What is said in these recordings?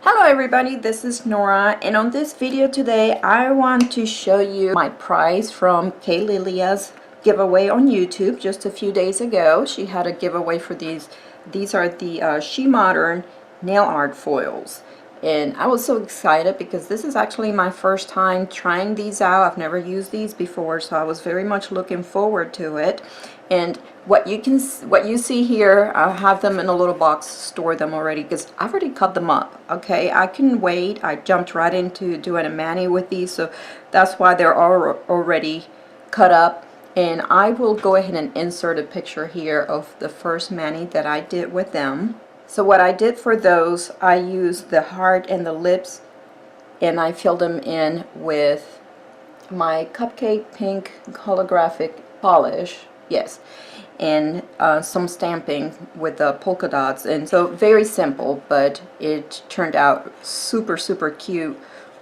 Hello everybody, this is Nora, and on this video today I want to show you my prize from Kay Lilia's giveaway on YouTube just a few days ago. She had a giveaway for these. These are the SheModern nail art foils, and I was so excited because this is actually my first time trying these out. I've never used these before, so I was very much looking forward to it. And what you see here, I have them in a little box, store them already because I've already cut them up. Okay, I can wait. I jumped right into doing a mani with these, so that's why they're all already cut up. And I will go ahead and insert a picture here of the first mani that I did with them. So what I did for those, I used the heart and the lips, and I filled them in with my cupcake pink holographic polish. Yes, and some stamping with the polka dots, and so very simple, but it turned out super cute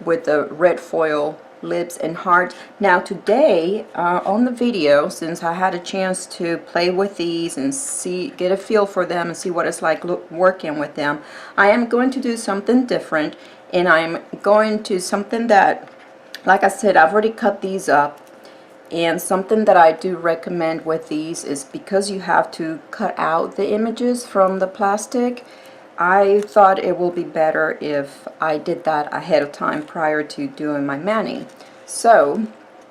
with the red foil lips and heart. Now today on the video, since I had a chance to play with these and get a feel for them and see what it's like working with them, I am going to do something different, and I'm going to something that, like I said, I've already cut these up. And something that I do recommend with these is because you have to cut out the images from the plastic, I thought it will be better if I did that ahead of time prior to doing my mani. So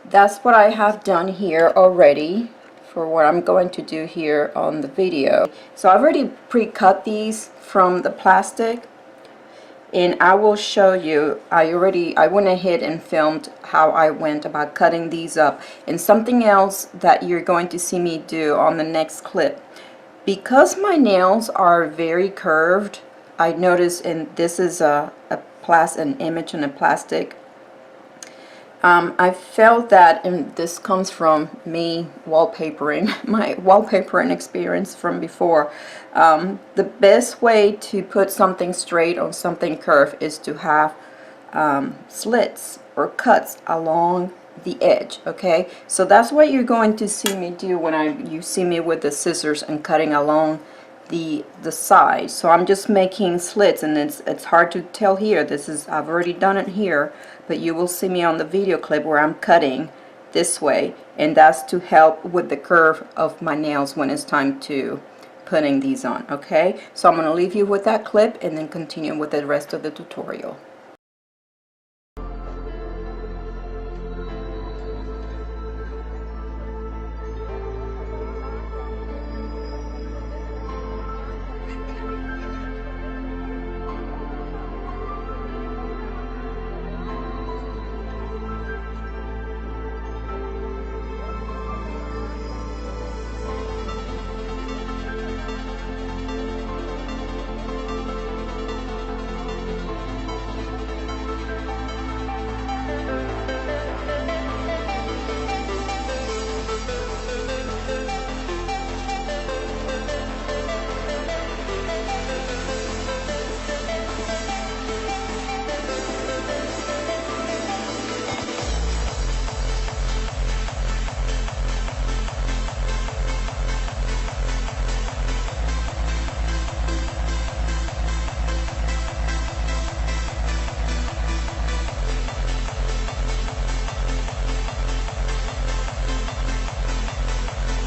that's what I have done here already for what I'm going to do here on the video. So I've already pre-cut these from the plastic, and I will show you. I went ahead and filmed how I went about cutting these up. And something else that you're going to see me do on the next clip, because my nails are very curved, I noticed, and this is an image in a plastic, I felt that, and this comes from me wallpapering, my wallpapering experience from before, the best way to put something straight on something curved is to have slits or cuts along the edge. Okay, so that's what you're going to see me do when you see me with the scissors and cutting along the side. So I'm just making slits, and it's hard to tell here. I've already done it here, but you will see me on the video clip where I'm cutting this way, and that's to help with the curve of my nails when it's time to putting these on. Okay, so I'm going to leave you with that clip and then continue with the rest of the tutorial.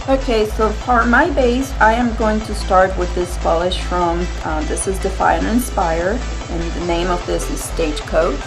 Okay, so for my base, I am going to start with this polish from, this is Defy and Inspire, and the name of this is Stagecoach.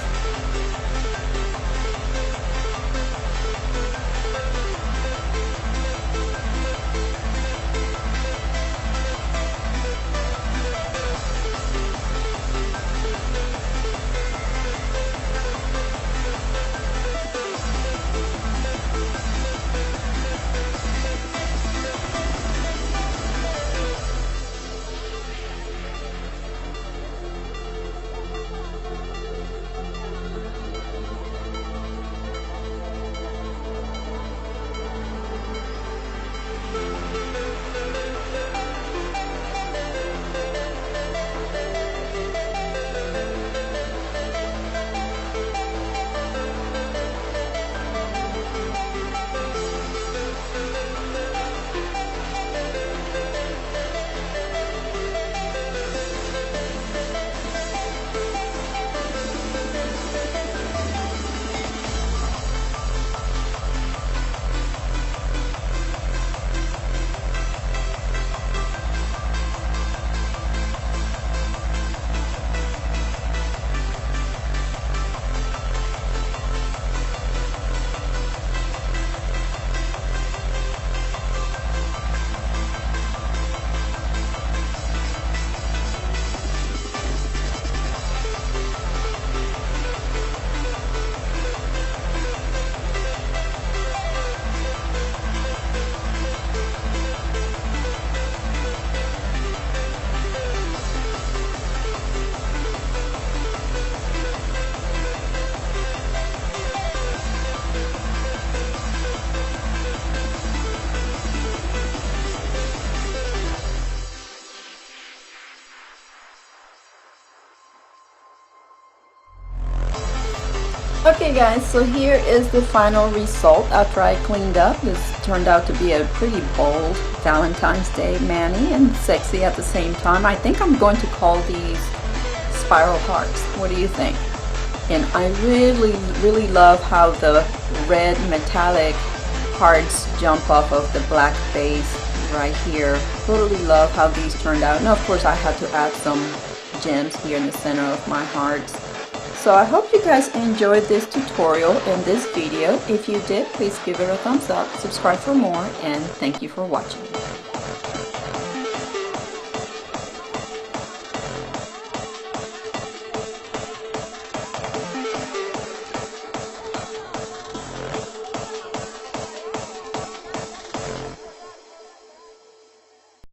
Okay guys, so here is the final result after I cleaned up. This turned out to be a pretty bold Valentine's Day mani and sexy at the same time. I think I'm going to call these spiral hearts. What do you think? And I really love how the red metallic hearts jump off of the black base right here. Totally love how these turned out. And of course I had to add some gems here in the center of my hearts. So I hope you guys enjoyed this tutorial and this video. If you did, please give it a thumbs up, subscribe for more, and thank you for watching.